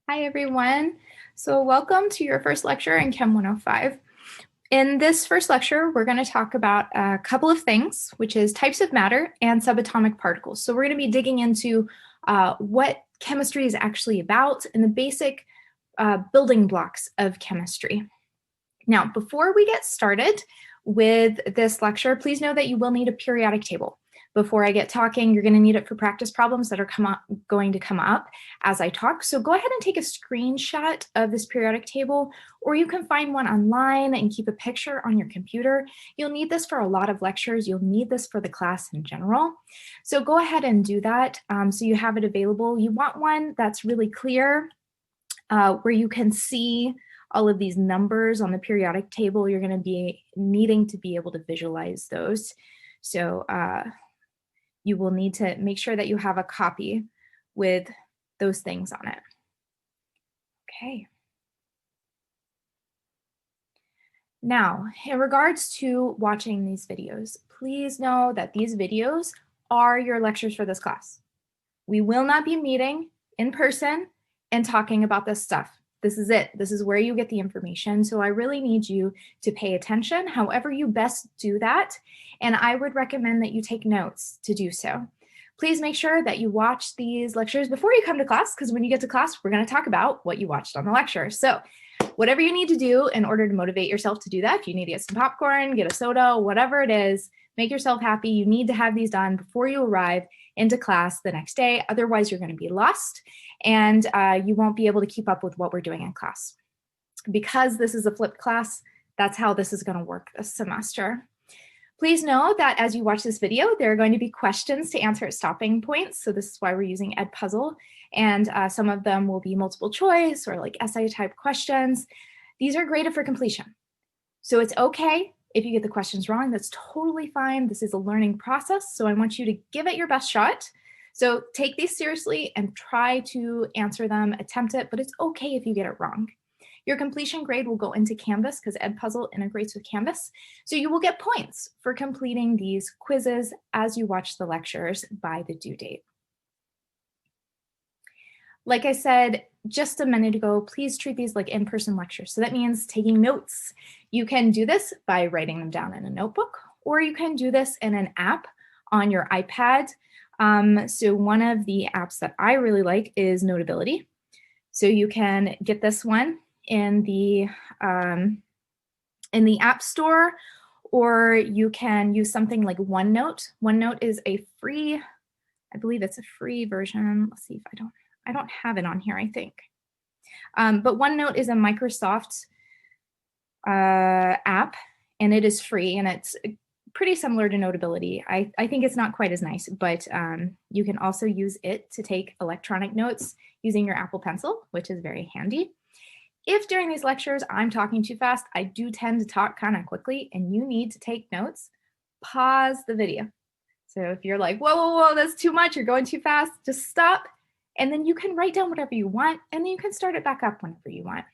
Hi, everyone. So welcome to your first lecture in Chem 105. In this first lecture, we're going to talk about a couple of things, which is types of matter and subatomic particles. So we're going to be digging into what chemistry is actually about and the basic building blocks of chemistry. Now, before we get started with this lecture, please know that you will need a periodic table. Before I get talking, you're going to need it for practice problems that are going to come up as I talk. So go ahead and take a screenshot of this periodic table, or you can find one online and keep a picture on your computer. You'll need this for a lot of lectures. You'll need this for the class in general. So go ahead and do that so you have it available. You want one that's really clear, where you can see all of these numbers on the periodic table. You're going to be needing to be able to visualize those. So you will need to make sure that you have a copy with those things on it. Okay. Now, in regards to watching these videos, please know that these videos are your lectures for this class. We will not be meeting in person and talking about this stuff. This is it. This is where you get the information. So I really need you to pay attention, however you best do that. And I would recommend that you take notes to do so. Please make sure that you watch these lectures before you come to class, because when you get to class, we're going to talk about what you watched on the lecture. So whatever you need to do in order to motivate yourself to do that, if you need to get some popcorn, get a soda, whatever it is, make yourself happy. You need to have these done before you arrive into class the next day. Otherwise, you're going to be lost and you won't be able to keep up with what we're doing in class. Because this is a flipped class, that's how this is going to work this semester. Please know that as you watch this video, there are going to be questions to answer at stopping points. So this is why we're using Edpuzzle. And some of them will be multiple choice or like essay type questions. These are graded for completion. So it's okay if you get the questions wrong. That's totally fine. This is a learning process. So I want you to give it your best shot. So take these seriously and try to answer them, attempt it, but it's okay if you get it wrong. Your completion grade will go into Canvas because Edpuzzle integrates with Canvas. So you will get points for completing these quizzes as you watch the lectures by the due date. Like I said just a minute ago, please treat these like in-person lectures. So that means taking notes. You can do this by writing them down in a notebook, or you can do this in an app on your iPad. So one of the apps that I really like is Notability. So you can get this one in the App Store, or you can use something like OneNote. OneNote is a free, I believe it's a free version. Let's see if I don't have it on here, I think. But OneNote is a Microsoft app, and it is free, and it's pretty similar to Notability. I think it's not quite as nice, but you can also use it to take electronic notes using your Apple Pencil, which is very handy. If during these lectures I'm talking too fast, I do tend to talk kind of quickly, and you need to take notes, pause the video. So if you're like, whoa, whoa, whoa, that's too much, you're going too fast, just stop. And then you can write down whatever you want, and then you can start it back up whenever you want.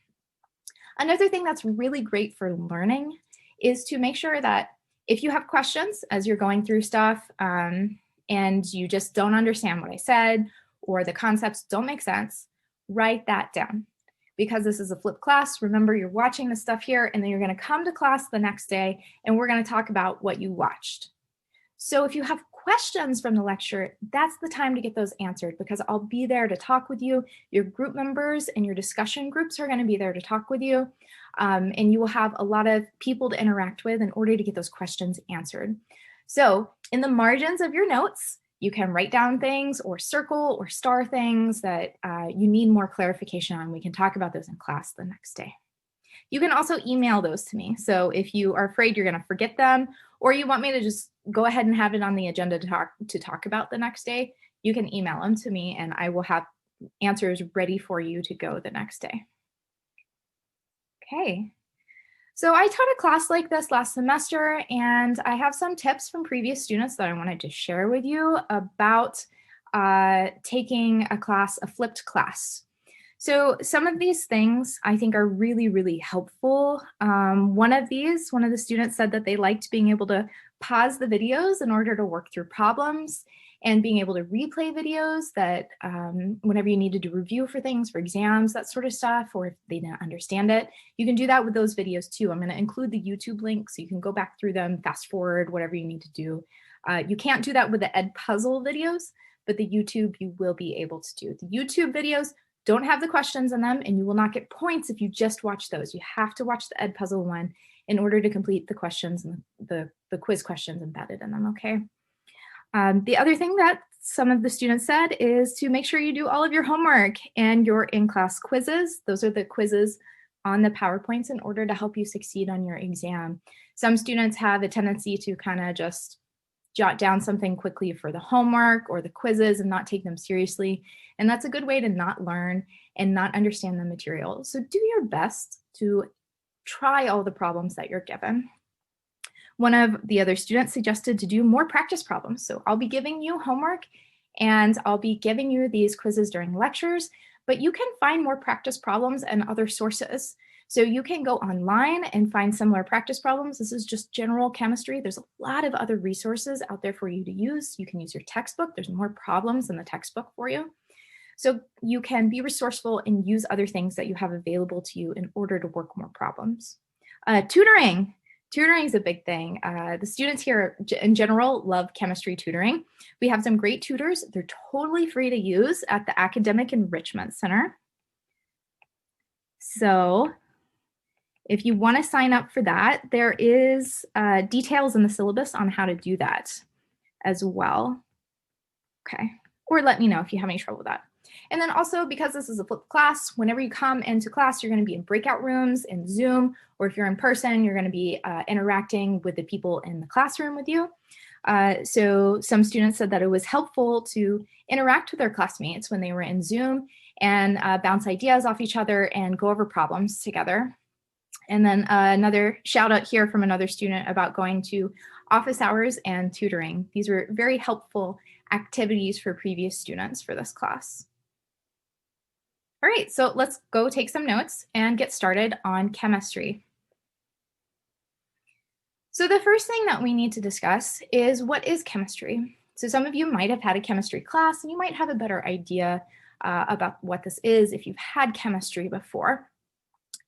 Another thing that's really great for learning is to make sure that if you have questions as you're going through stuff and you just don't understand what I said or the concepts don't make sense, write that down. Because this is a flipped class, remember you're watching the stuff here, and then you're going to come to class the next day and we're going to talk about what you watched. So if you have questions from the lecture, that's the time to get those answered, because I'll be there to talk with you. Your group members and your discussion groups are going to be there to talk with you. And you will have a lot of people to interact with in order to get those questions answered. So in the margins of your notes, you can write down things or circle or star things that you need more clarification on. We can talk about those in class the next day. You can also email those to me. So if you are afraid you're going to forget them, or you want me to just go ahead and have it on the agenda to talk about the next day, you can email them to me and I will have answers ready for you to go the next day. Okay. So I taught a class like this last semester, and I have some tips from previous students that I wanted to share with you about taking a flipped class. So some of these things I think are really, really helpful. One of the students said that they liked being able to pause the videos in order to work through problems. and being able to replay videos that whenever you need to do review for things, for exams, that sort of stuff, or if they didn't understand it, you can do that with those videos too. I'm going to include the YouTube link so you can go back through them, fast forward, whatever you need to do. You can't do that with the Edpuzzle videos, but the YouTube you will be able to do. The YouTube videos don't have the questions in them, and you will not get points if you just watch those. You have to watch the Edpuzzle one in order to complete the questions and the quiz questions embedded in them, okay? The other thing that some of the students said is to make sure you do all of your homework and your in-class quizzes. Those are the quizzes on the PowerPoints in order to help you succeed on your exam. Some students have a tendency to kind of just jot down something quickly for the homework or the quizzes and not take them seriously. And that's a good way to not learn and not understand the material. So do your best to try all the problems that you're given. One of the other students suggested to do more practice problems. So I'll be giving you homework and I'll be giving you these quizzes during lectures, but you can find more practice problems and other sources. So you can go online and find similar practice problems. This is just general chemistry. There's a lot of other resources out there for you to use. You can use your textbook. There's more problems in the textbook for you. So you can be resourceful and use other things that you have available to you in order to work more problems. Tutoring. Tutoring is a big thing. The students here in general love chemistry tutoring. We have some great tutors. They're totally free to use at the Academic Enrichment Center. So if you want to sign up for that, there is details in the syllabus on how to do that as well. Okay, or let me know if you have any trouble with that. And then also, because this is a flipped class, whenever you come into class, you're going to be in breakout rooms in Zoom, or if you're in person, you're going to be interacting with the people in the classroom with you. So some students said that it was helpful to interact with their classmates when they were in Zoom and bounce ideas off each other and go over problems together. And then another shout out here from another student about going to office hours and tutoring. These were very helpful activities for previous students for this class. All right, so let's go take some notes and get started on chemistry. So the first thing that we need to discuss is, what is chemistry? So some of you might have had a chemistry class and you might have a better idea about what this is if you've had chemistry before.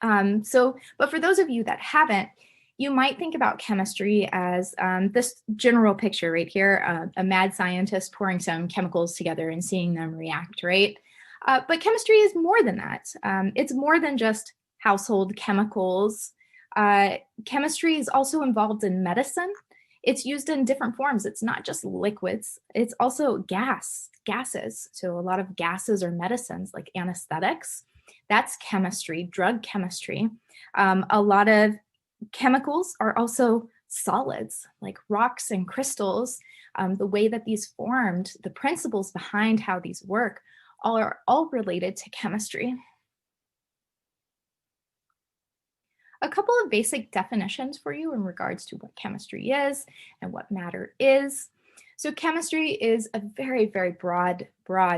But for those of you that haven't, you might think about chemistry as this general picture right here, a mad scientist pouring some chemicals together and seeing them react, right? But chemistry is more than that. It's more than just household chemicals. Chemistry is also involved in medicine. It's used in different forms. It's not just liquids. It's also gases. So a lot of gases are medicines, like anesthetics. That's chemistry, drug chemistry. A lot of chemicals are also solids, like rocks and crystals. The way that these formed, the principles behind how these work, are all related to chemistry. A couple of basic definitions for you in regards to what chemistry is and what matter is. So chemistry is a very, very broad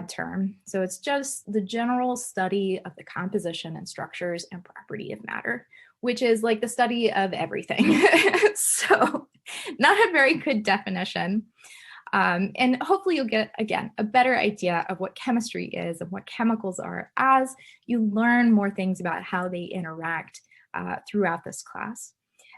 term. So it's just the general study of the composition and structures and property of matter, which is like the study of everything. So not a very good definition. And hopefully you'll get, again, a better idea of what chemistry is and what chemicals are as you learn more things about how they interact throughout this class.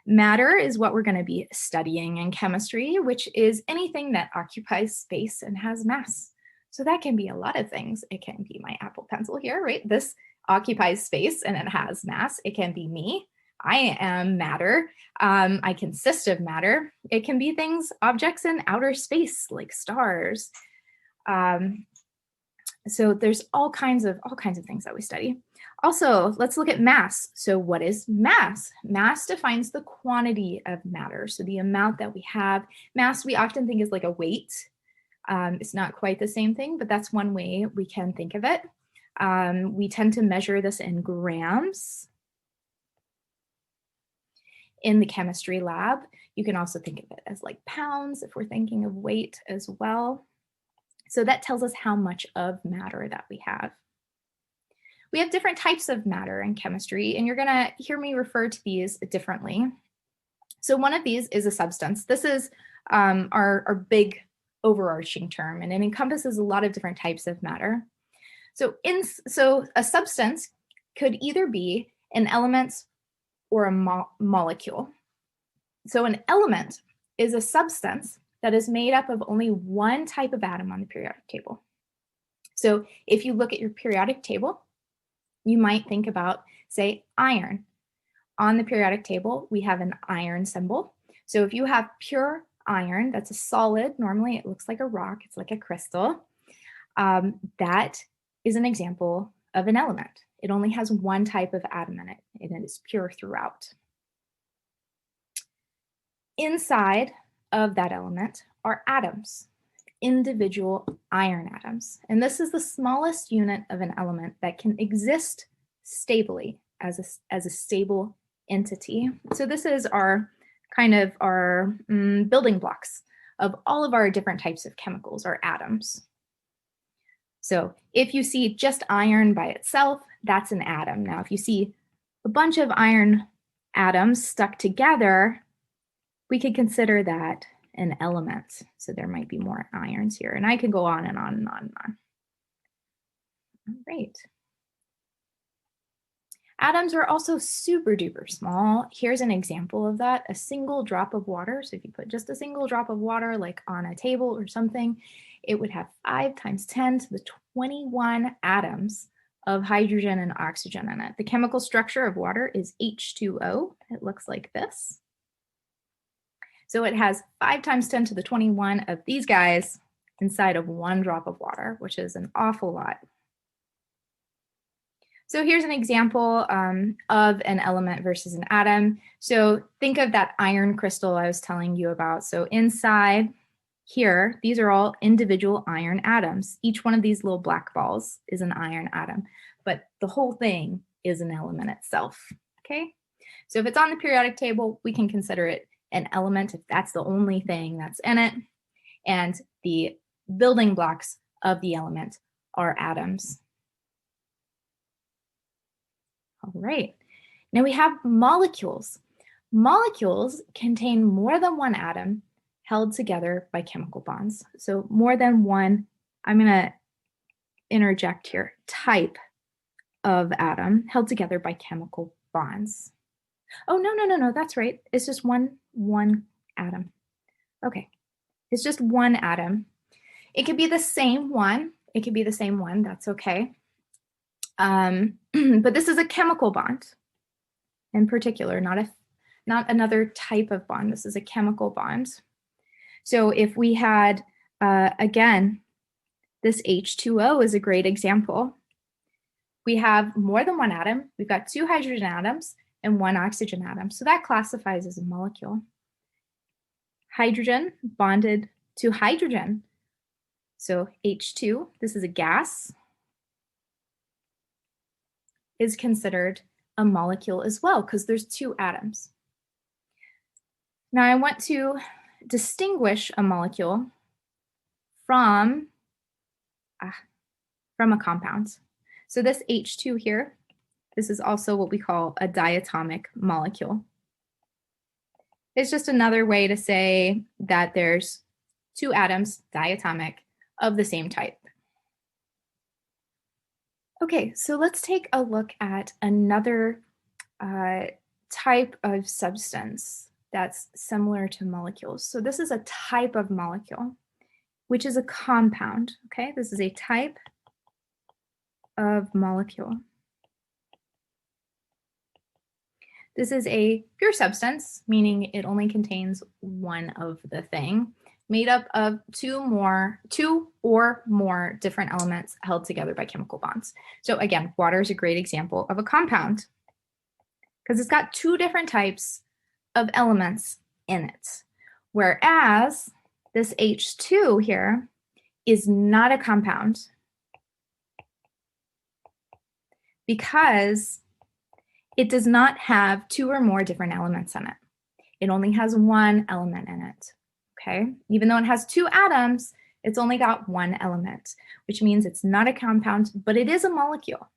Matter is what we're going to be studying in chemistry, which is anything that occupies space and has mass. So that can be a lot of things. It can be my Apple Pencil here, right? This occupies space and it has mass. It can be me. I am matter. I consist of matter. It can be things, objects in outer space, like stars. So there's all kinds of things that we study. Also, let's look at mass. So what is mass? Mass defines the quantity of matter. So the amount that we have. Mass we often think is like a weight. It's not quite the same thing, but that's one way we can think of it. We tend to measure this in grams. In the chemistry lab, you can also think of it as like pounds if we're thinking of weight as well. So that tells us how much of matter that we have. We have different types of matter in chemistry, and you're going to hear me refer to these differently. So one of these is a substance. This is our big overarching term, and it encompasses a lot of different types of matter. So a substance could either be an element or a molecule. So an element is a substance that is made up of only one type of atom on the periodic table. So if you look at your periodic table, you might think about, say, iron. On the periodic table, we have an iron symbol. So if you have pure iron, that's a solid, normally it looks like a rock, it's like a crystal, that is an example of an element. It only has one type of atom in it, and it is pure throughout. Inside of that element are atoms, individual iron atoms. And this is the smallest unit of an element that can exist stably as a stable entity. So this is our kind of our building blocks of all of our different types of chemicals, or atoms. So if you see just iron by itself, that's an atom. Now, if you see a bunch of iron atoms stuck together, we could consider that an element. So there might be more irons here, and I could go on and on and on and on. All right. Atoms are also super duper small. Here's an example of that, a single drop of water. So if you put just a single drop of water like on a table or something, it would have 5 × 10⁻21 atoms of hydrogen and oxygen in it. The chemical structure of water is H2O. It looks like this. So it has 5 × 10⁻21 of these guys inside of one drop of water, which is an awful lot. So here's an example of an element versus an atom. So think of that iron crystal I was telling you about. So inside here, these are all individual iron atoms. Each one of these little black balls is an iron atom, but the whole thing is an element itself, okay? So if it's on the periodic table, we can consider it an element if that's the only thing that's in it. And the building blocks of the element are atoms. All right, now we have molecules. Molecules contain more than one atom held together by chemical bonds. So more than one, I'm gonna interject here, type of atom held together by chemical bonds. Oh, no, that's right. It's just one atom. Okay, it's just one atom. It could be the same one. It could be the same one, that's okay. But this is a chemical bond in particular, not another type of bond. This is a chemical bond. So if we had, again, this H2O is a great example. We have more than one atom. We've got 2 hydrogen atoms and 1 oxygen atom. So that classifies as a molecule. Hydrogen bonded to hydrogen. So H2, this is a gas, is considered a molecule as well because there's 2 atoms. Now I want to distinguish a molecule from a compound. So this H2 here, this is also what we call a diatomic molecule. It's just another way to say that there's 2 atoms, diatomic, of the same type. Okay, so let's take a look at another type of substance that's similar to molecules. So this is a type of molecule, which is a compound, okay? This is a type of molecule. This is a pure substance, meaning it only contains one of the thing, made up of 2 or more different elements held together by chemical bonds. So again, water is a great example of a compound because it's got 2 different types of elements in it. Whereas this H2 here is not a compound because it does not have 2 or more different elements in it. It only has 1 element in it, okay? Even though it has 2 atoms, it's only got 1 element, which means it's not a compound, but it is a molecule.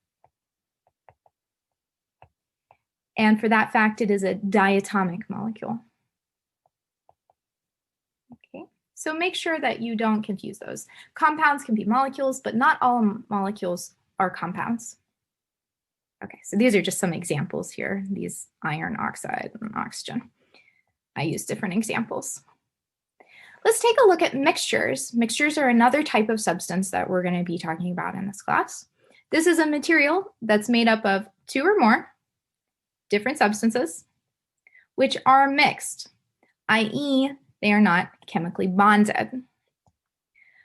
And for that fact, it is a diatomic molecule. Okay, So make sure that you don't confuse those. Compounds can be molecules, but not all molecules are compounds. Okay, so these are just some examples here, these iron oxide and oxygen. I use different examples. Let's take a look at mixtures. Mixtures are another type of substance that we're going to be talking about in this class. This is a material that's made up of 2 or more different substances, which are mixed, i.e., they are not chemically bonded.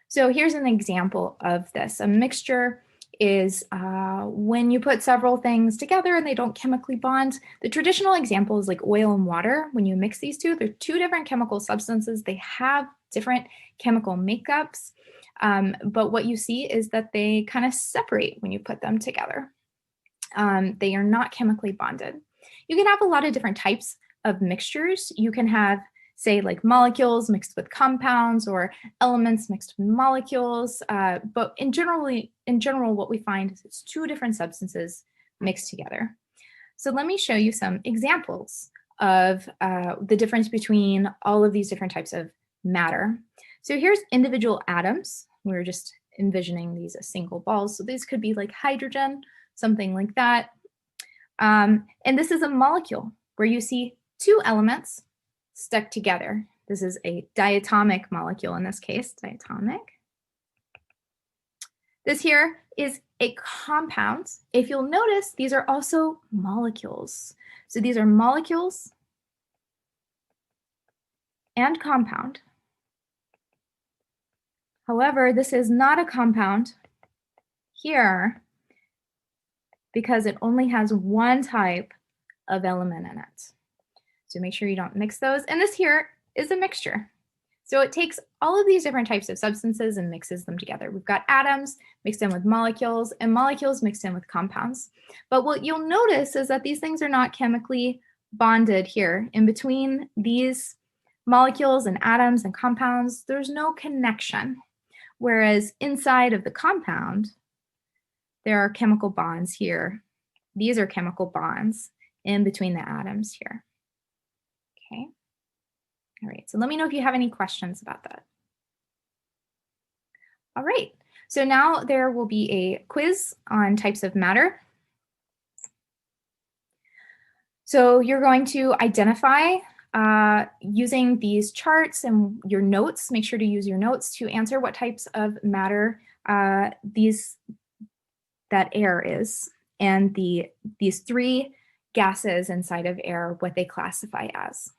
So here's an example of this. A mixture is when you put several things together and they don't chemically bond. The traditional example is like oil and water. When you mix these two, they're 2 different chemical substances. They have different chemical makeups, but what you see is that they kind of separate when you put them together. They are not chemically bonded. You can have a lot of different types of mixtures. You can have, say, like molecules mixed with compounds or elements mixed with molecules. But in general, what we find is it's 2 different substances mixed together. So let me show you some examples of the difference between all of these different types of matter. So here's individual atoms. We're just envisioning these as single balls. So these could be like hydrogen, something like that. And this is a molecule where you see 2 elements stuck together. This is a diatomic molecule in this case, diatomic. This here is a compound. If you'll notice, these are also molecules. So these are molecules and compound. However, this is not a compound here because it only has 1 type of element in it. So make sure you don't mix those. And this here is a mixture. So it takes all of these different types of substances and mixes them together. We've got atoms mixed in with molecules and molecules mixed in with compounds. But what you'll notice is that these things are not chemically bonded here. In between these molecules and atoms and compounds, there's no connection. Whereas inside of the compound, there are chemical bonds here. These are chemical bonds in between the atoms here. Okay. All right, so let me know if you have any questions about that. All right, so now there will be a quiz on types of matter. So you're going to identify using these charts and your notes. Make sure to use your notes to answer what types of matter that air is, and these 3 gases inside of air, what they classify as.